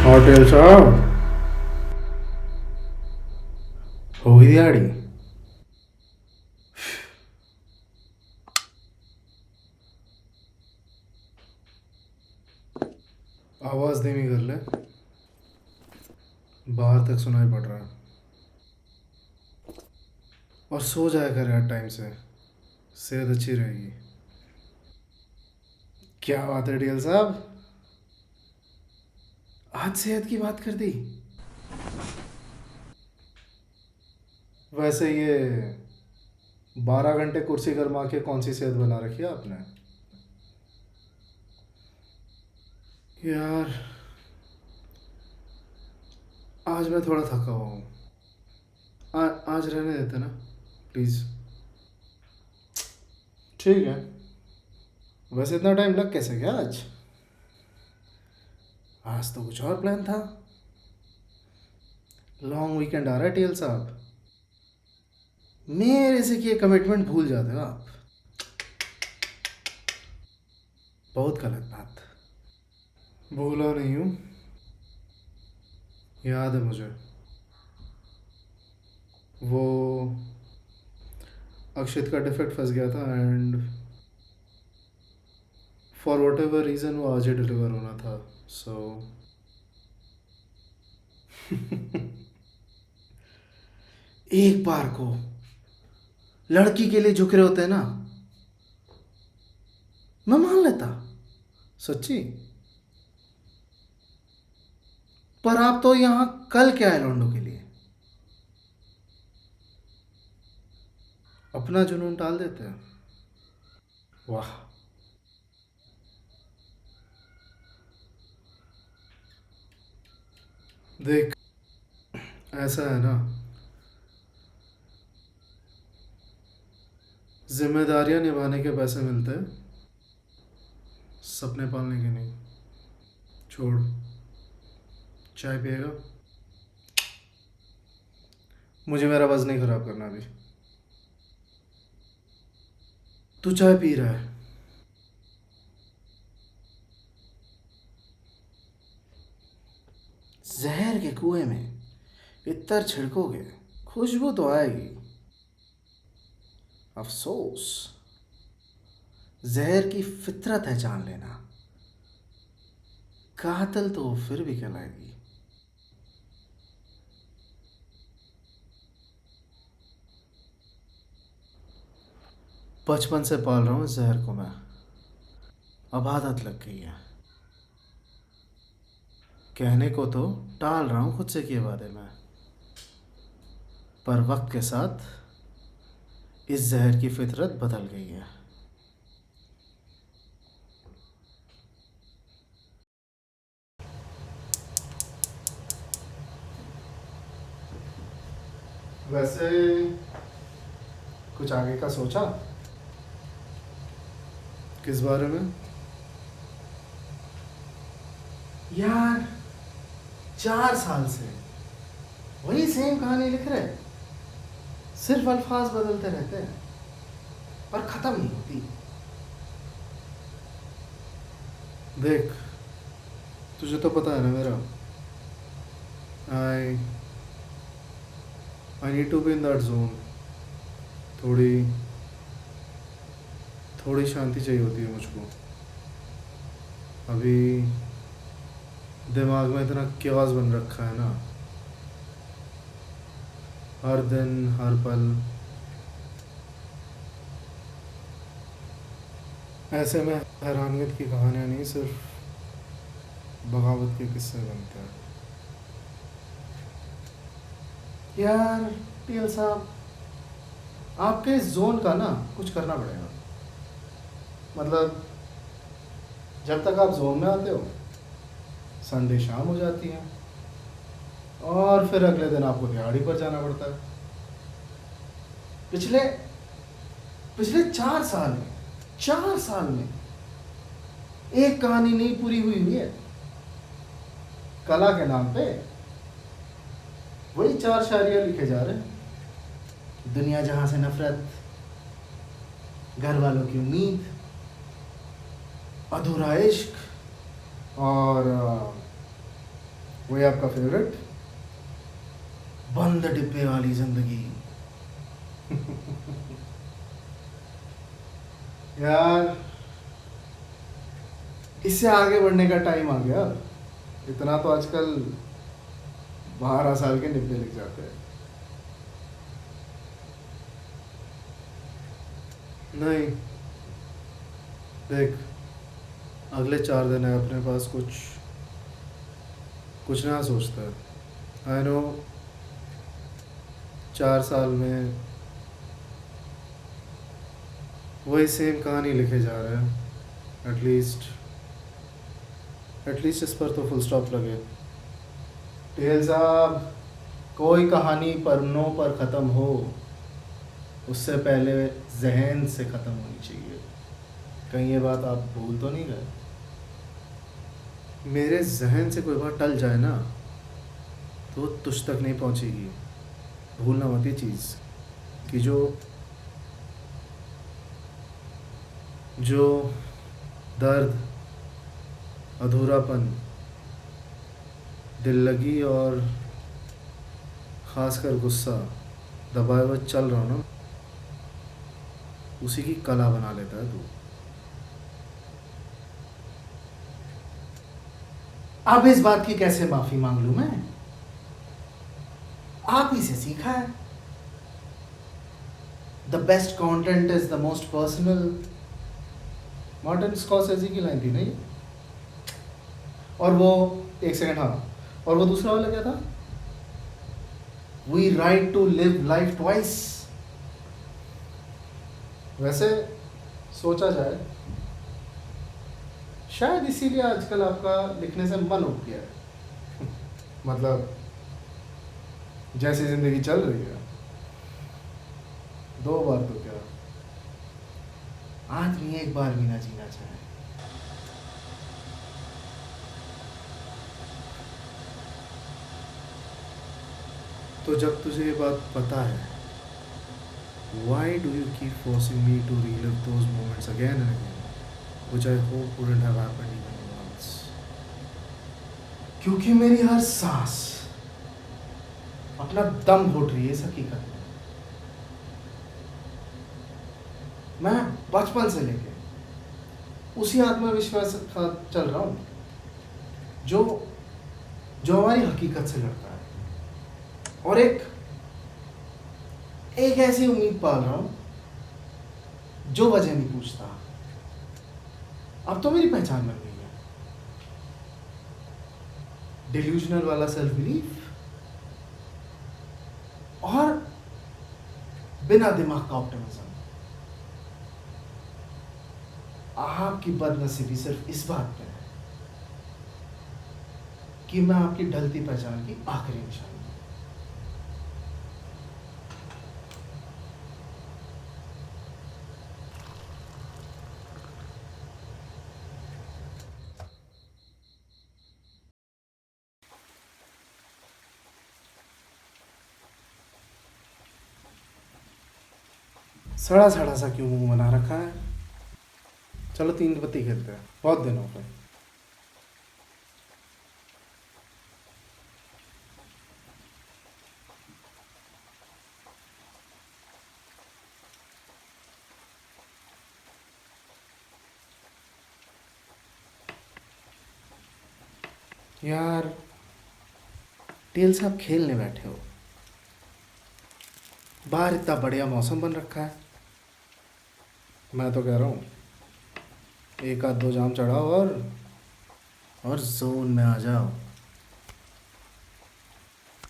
Hotel साहब हो गई दिहाड़ी। आवाज़ धीमी कर ले, बाहर तक सुनाई पड़ रहा है। और सो जाया कर यार टाइम से, सेहत अच्छी रहेगी। क्या बात है डीएल साहब, आज सेहत की बात कर दी। वैसे ये 12 घंटे कुर्सी गरमा के कौन सी सेहत बना रखी है आपने? यार आज मैं थोड़ा थका हुआ हूँ। आज रहने देते ना प्लीज़। ठीक है। वैसे इतना टाइम लग कैसे गया आज? आज तो कुछ और प्लान था। लॉन्ग वीकेंड आ रहा है टीएल साहब, मेरे से किए कमिटमेंट भूल जाते हो आप। बहुत गलत बात। भूला नहीं हूँ, याद है मुझे। वो अक्षित का डिफेक्ट फंस गया था and for what ever reason वो आज ही डिलीवर होना था। सो एक बार को लड़की के लिए झुक रहे होते हैं ना, मैं मान लेता सच्ची। पर आप तो यहाँ कल क्या है लौंडों के लिए, अपना जुनून टाल देते हैं। वाह। देख, ऐसा है ना, जिम्मेदारियां निभाने के पैसे मिलते हैं, सपने पालने के नहीं। छोड़, चाय पिएगा? मुझे मेरा वजन नहीं खराब करना अभी। तू चाय पी रहा है? जहर के कुएं में इतर छिड़कोगे, खुशबू तो आएगी। अफसोस, जहर की फितरत है जान लेना, कातिल तो फिर भी कहलाएगी। बचपन से पाल रहा हूँ इस जहर को मैं, अब आदत लग गई है। कहने को तो टाल रहा हूँ खुद से किए वादे में, पर वक्त के साथ इस जहर की फितरत बदल गई है। वैसे कुछ आगे का सोचा? किस बारे में? यार 4 साल से वही सेम कहानी लिख रहे, सिर्फ अल्फाज बदलते रहते हैं पर खत्म नहीं होती। देख, तुझे तो पता है ना मेरा, I I need to be in that zone. थोड़ी थोड़ी शांति चाहिए होती है मुझको। अभी दिमाग में इतना क्यास बन रखा है ना, हर दिन हर पल ऐसे में हैरानियत की कहानियाँ नहीं, सिर्फ बगावत के किस्से बनते हैं। यार टीएल साहब, आपके इस जोन का ना कुछ करना पड़ेगा। मतलब जब तक आप जोन में आते हो, संडे शाम हो जाती है और फिर अगले दिन आपको दिहाड़ी पर जाना पड़ता है। पिछले पिछले 4 साल में एक कहानी नहीं पूरी हुई है। कला के नाम पे वही 4 शायरियाँ लिखे जा रहे हैं। दुनिया जहां से नफरत, घर वालों की उम्मीद, अधूरा इश्क और वही आपका फेवरेट, बंद डिब्बे वाली जिंदगी। यार इससे आगे बढ़ने का टाइम आ गया। इतना तो आजकल 12 साल के डिब्बे लिख जाते हैं। नहीं, देख, अगले 4 दिन है अपने पास, कुछ कुछ ना सोचता है। आई नो 4 साल में वही सेम कहानी लिखे जा रहे हैं। एटलीस्ट इस पर तो फुल स्टॉप लगे। टेल साहब, कोई कहानी पन्नों पर ख़त्म हो उससे पहले जहन से ख़त्म होनी चाहिए। कहीं ये बात आप भूल तो नहीं गए? मेरे जहन से कोई बात टल जाए ना तो तुझ तक नहीं पहुंचेगी। भूलना मत ये चीज़ कि जो जो दर्द, अधूरापन, दिल लगी और ख़ासकर गुस्सा दबाए हुए चल रहा हो ना, उसी की कला बना लेता है तू। अब इस बात की कैसे माफ़ी मांग लूँ मैं? आप ही से सीखा है। The best content is the most personal. Martin Scorsese की लाइन थी ना ये। और वो, एक सेकंड, हाँ, और वो दूसरा वाला क्या था? We right to live life twice. वैसे सोचा जाए, शायद इसीलिए आजकल आपका लिखने से मन उठ गया है। मतलब जैसी जिंदगी चल रही है, 2 बार तो क्या, आदमी एक बार भी ना जीना चाहे। तो जब तुझे ये बात पता है, why do you keep forcing me to relive those moments again and again, which I hope wouldn't have happened even once? क्योंकि मेरी हर सांस अपना दम घोट रही है इस हकीकत में। मैं बचपन से लेके उसी आत्मविश्वास के साथ चल रहा हूँ जो जो हमारी हकीकत से लड़ता है, और एक ऐसी उम्मीद पाल रहा हूँ जो वजह नहीं पूछता। अब तो मेरी पहचान बन गई है, डिल्यूजनल वाला सेल्फ बिलीफ और बिना दिमाग का ऑप्टिमिज्म। आपकी बदनसीबी सिर्फ इस बात पे है कि मैं आपकी ढलती पहचान की आखिरी निशानी हूं। सड़ा सड़ा सा क्यों मुंह बना रखा है? चलो 3 पत्ती खेलते हैं, बहुत दिन हो गए। यार टेल साहब खेलने बैठे हो, बाहर इतना बढ़िया मौसम बन रखा है। मैं तो कह रहा हूँ एक आध 2 जाम चढ़ाओ और जोन में आ जाओ।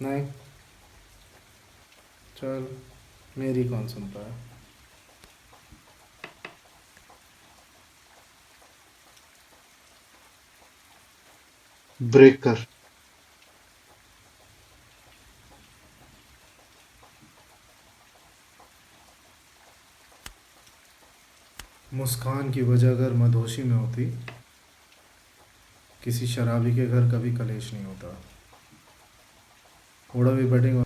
नहीं, चल, मेरी कौन सुनता है। ब्रेकर। मुस्कान की वजह अगर मदहोशी में होती, किसी शराबी के घर कभी कलेश नहीं होता। थोड़ा भी बेटिंग,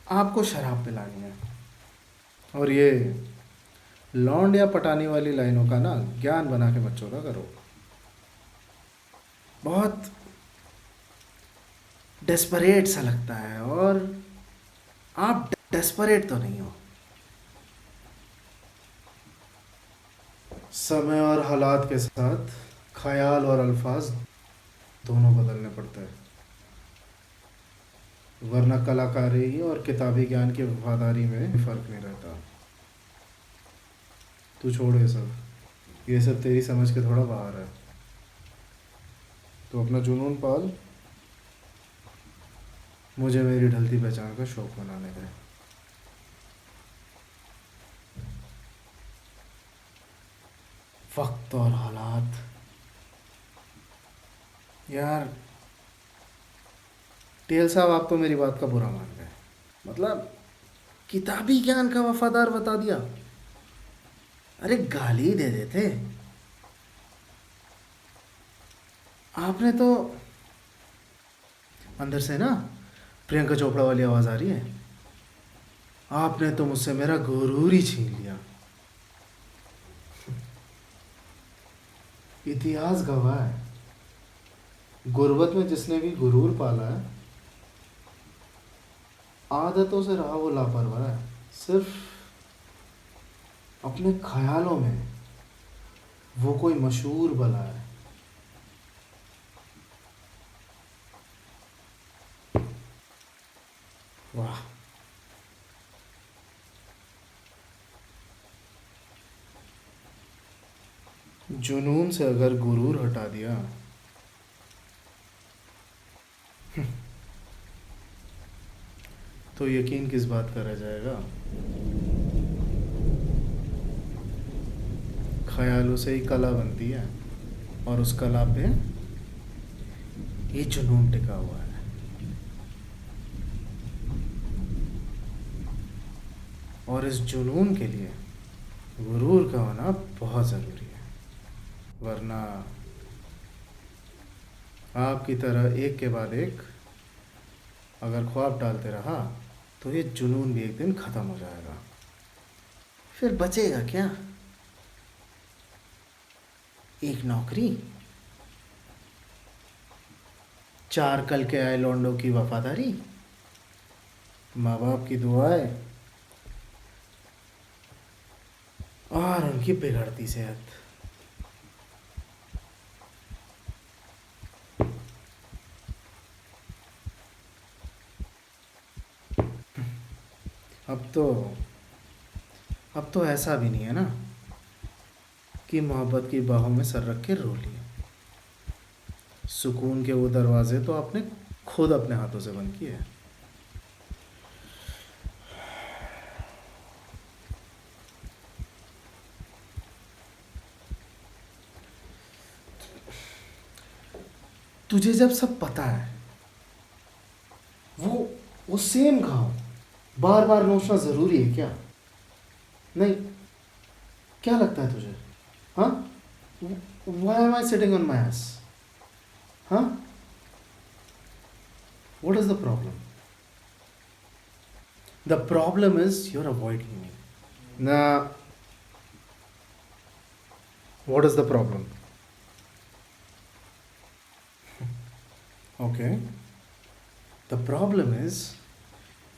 आपको शराब पिलानी है, और ये लौंड या पटानी वाली लाइनों का ना ज्ञान बना के बच्चों का करो। बहुत डेस्परेट सा लगता है, और आप डेस्परेट तो नहीं हो। समय और हालात के साथ ख्याल और अल्फाज दोनों बदलने पड़ते हैं, वरना कलाकारी और किताबी ज्ञान की वफादारी में फ़र्क नहीं रहता। तू छोड़ ये सब तेरी समझ के थोड़ा बाहर है। तो अपना जुनून पाल, मुझे मेरी ढलती पहचान का शौक मनाने दे। वक्त और हालात, यार टेल साहब आप तो मेरी बात का बुरा मान गए। मतलब किताबी ज्ञान का वफादार बता दिया। अरे गाली दे देते। आपने तो अंदर से ना प्रियंका चोपड़ा वाली आवाज़ आ रही है। आपने तो मुझसे मेरा गुरूर ही छीन लिया। इतिहास गवाह है, गुर्बत में जिसने भी गुरूर पाला है, आदतों से रहा वो लापरवाह है। सिर्फ अपने ख्यालों में वो कोई मशहूर बला है। वाह, जुनून से अगर गुरूर हटा दिया तो यकीन किस बात का रह जाएगा। ख्यालों से ही कला बनती है, और उस कला पे ये जुनून टिका हुआ है। और इस जुनून के लिए गुरूर का होना बहुत ज़रूरी है, वरना आपकी तरह एक के बाद एक अगर ख्वाब डालते रहा तो ये जुनून भी एक दिन ख़त्म हो जाएगा। फिर बचेगा क्या? एक नौकरी, 4 कल के आए लौंडों की वफादारी, माँ बाप की दुआएं, और उनकी बिगड़ती सेहत। अब तो अब तो ऐसा भी नहीं है ना कि मोहब्बत की बाहों में सर रख के रो लिए। सुकून के वो दरवाजे तो आपने खुद अपने हाथों से बंद किए। तुझे जब सब पता है, वो सेम घाव बार बार नोचना ज़रूरी है क्या? नहीं, क्या लगता है तुझे? हाँ, why am I sitting on my ass? हाँ, what is the problem? The problem is you're avoiding me. Nah, what is the problem? Okay, the problem is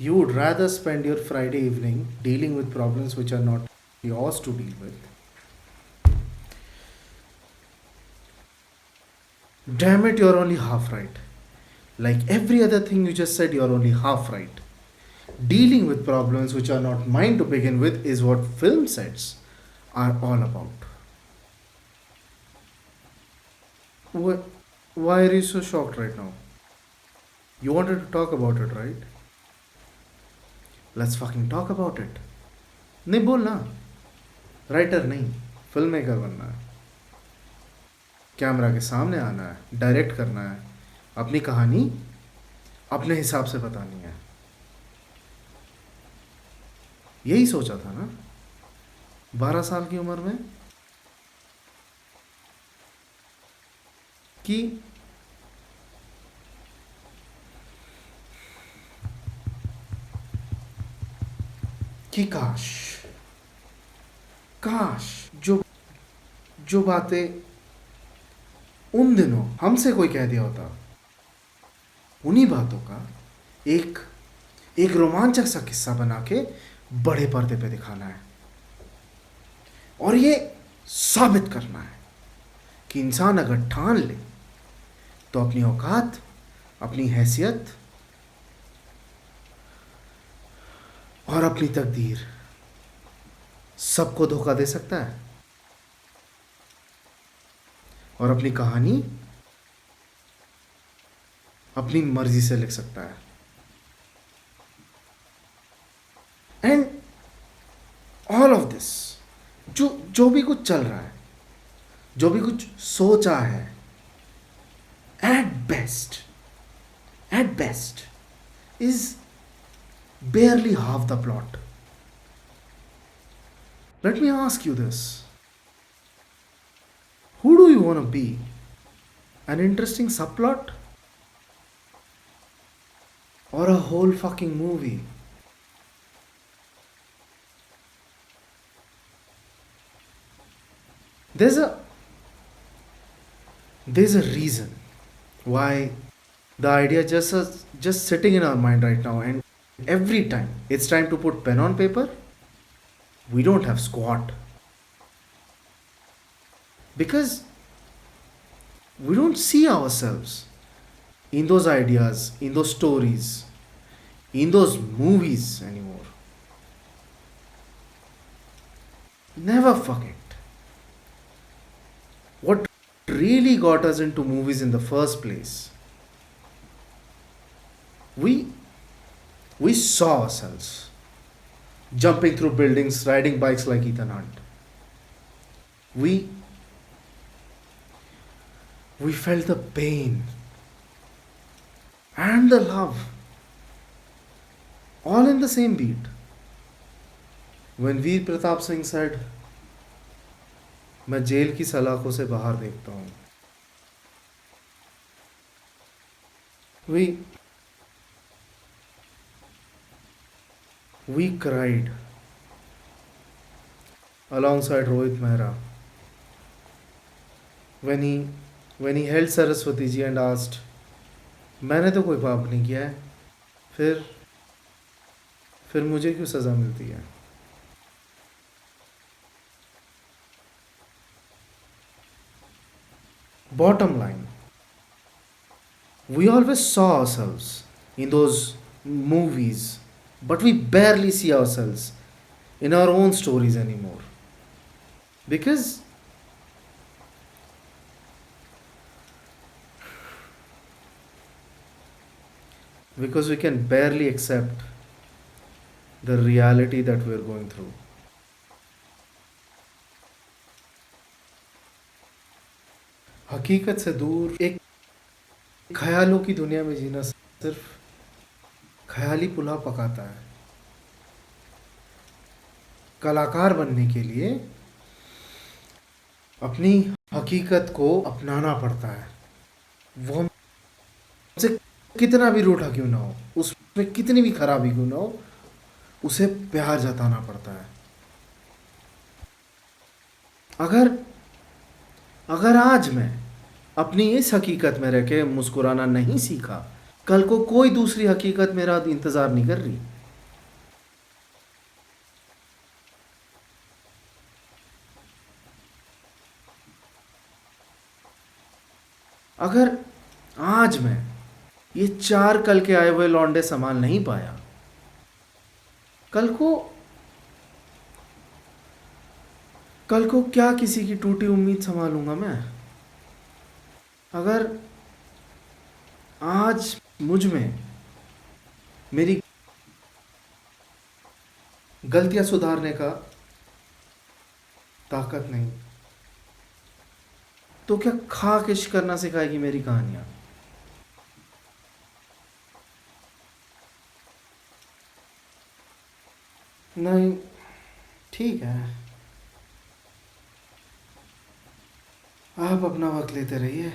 you would rather spend your Friday evening dealing with problems which are not yours to deal with. Damn it, you're only half right. Like every other thing you just said, you're only half right. Dealing with problems which are not mine to begin with is what film sets are all about. Why, why are you so shocked right now? You wanted to talk about it, right? Let's fucking talk about it. नहीं बोलना, writer नहीं, film maker बनना है, camera के सामने आना है, direct करना है, अपनी कहानी अपने हिसाब से बतानी है। यही सोचा था ना 12 साल की उम्र में कि काश काश जो जो बातें उन दिनों हमसे कोई कह दिया होता, उन्हीं बातों का एक एक रोमांचक सा किस्सा बना के बड़े पर्दे पे दिखाना है और ये साबित करना है कि इंसान अगर ठान ले तो अपनी औकात, अपनी हैसियत और अपनी तकदीर सबको धोखा दे सकता है और अपनी कहानी अपनी मर्जी से लिख सकता है। एंड ऑल ऑफ दिस, जो जो भी कुछ चल रहा है, जो भी कुछ सोचा है, at best is barely half the plot. Let me ask you this. Who do you want to be? An interesting subplot? Or a whole fucking movie? There's a reason why the idea just sitting in our mind right now, and every time it's time to put pen on paper, we don't have squat because we don't see ourselves in those ideas, in those stories, in those movies anymore. Never forget what really got us into movies in the first place. We saw ourselves jumping through buildings, riding bikes like Ethan Hunt. We felt the pain and the love all in the same beat. When Veer Pratap Singh said, मैं jail की सलाखों से बाहर देखता हूँ. We cried alongside Rohit Mehra when he held Saraswati ji and asked, मैंने तो कोई पाप नहीं किया है, फिर मुझे क्यों सज़ा मिलती है. Bottom line, we always saw ourselves in those movies, but we barely see ourselves in our own stories anymore. Because we can barely accept the reality that we are going through. हकीकत से दूर एक ख्यालों की दुनिया में जीना सिर्फ ख्याली पुलाव पकाता है. कलाकार बनने के लिए अपनी हकीकत को अपनाना पड़ता है. वो हमसे कितना भी रूठा क्यों ना हो, उसमें कितनी भी खराबी क्यों ना हो, उसे प्यार जताना पड़ता है. अगर आज मैं अपनी इस हकीकत में रह के मुस्कुराना नहीं सीखा, कल को कोई दूसरी हकीकत मेरा इंतज़ार नहीं कर रही. अगर आज मैं ये 4 कल के आए हुए लौंडे संभाल नहीं पाया, कल को क्या किसी की टूटी उम्मीद संभालूंगा मैं. अगर आज मुझ में मेरी गलतियां सुधारने का ताकत नहीं, तो क्या खाक इश्क करना सिखाएगी मेरी कहानियां. नहीं, ठीक है, आप अपना वक्त लेते रहिए.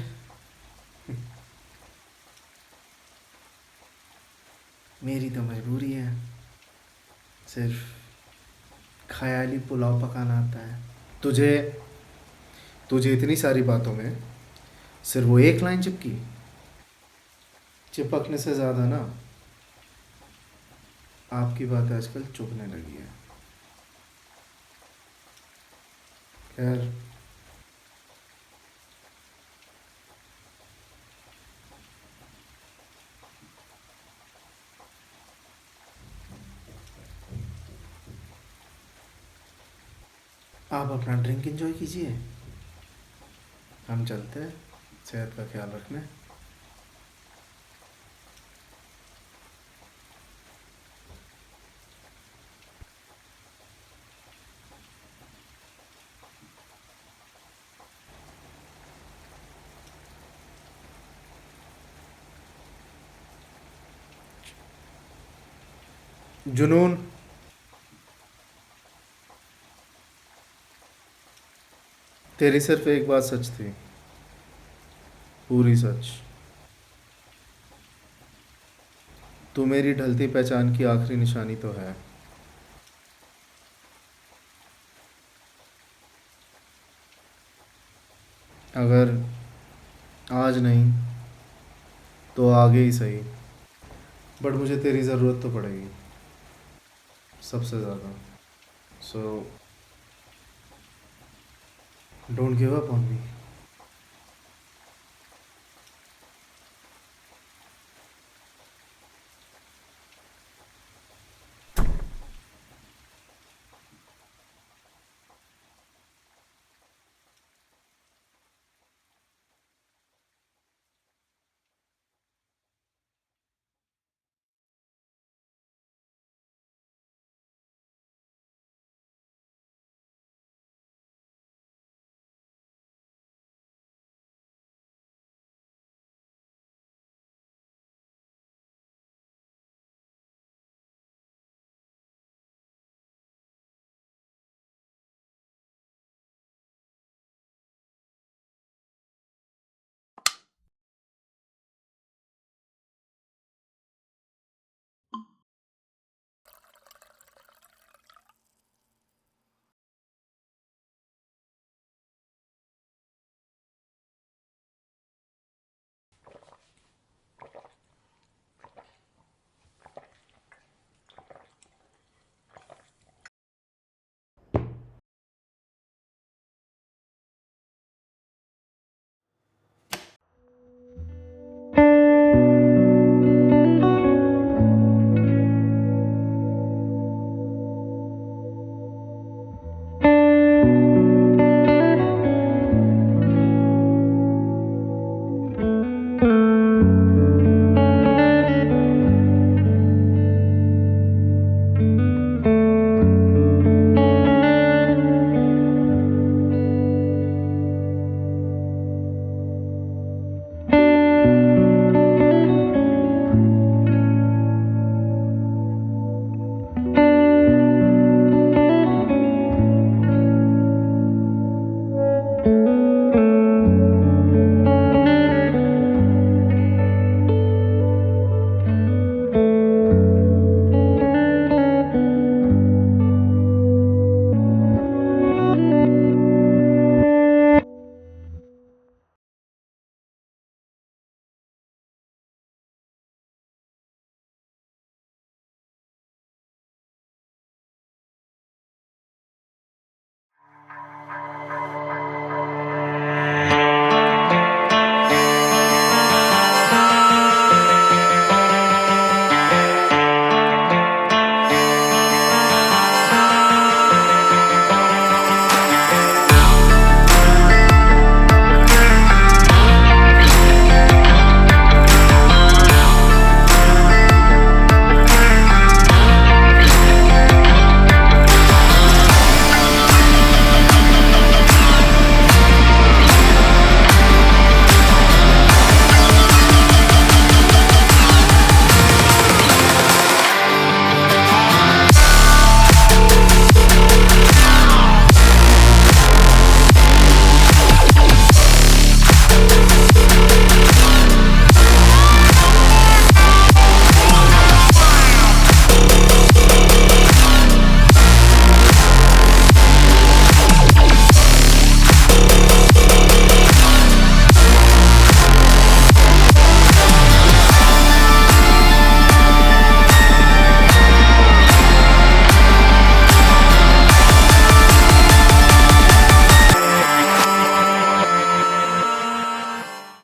मेरी तो मजबूरी है, सिर्फ ख्याली पुलाव पकाना आता है. तुझे इतनी सारी बातों में सिर्फ वो एक लाइन चिपकी. चिपकने से ज़्यादा ना आपकी बात आजकल चुभने लगी है। खैर, आप अपना ड्रिंक एंजॉय कीजिए, हम चलते हैं सेहत का ख्याल रखने। जुनून, तेरी सिर्फ एक बात सच थी, पूरी सच। तू मेरी ढलती पहचान की आखिरी निशानी तो है। अगर आज नहीं तो आगे ही सही, बट मुझे तेरी ज़रूरत तो पड़ेगी सबसे ज़्यादा। So don't give up on me.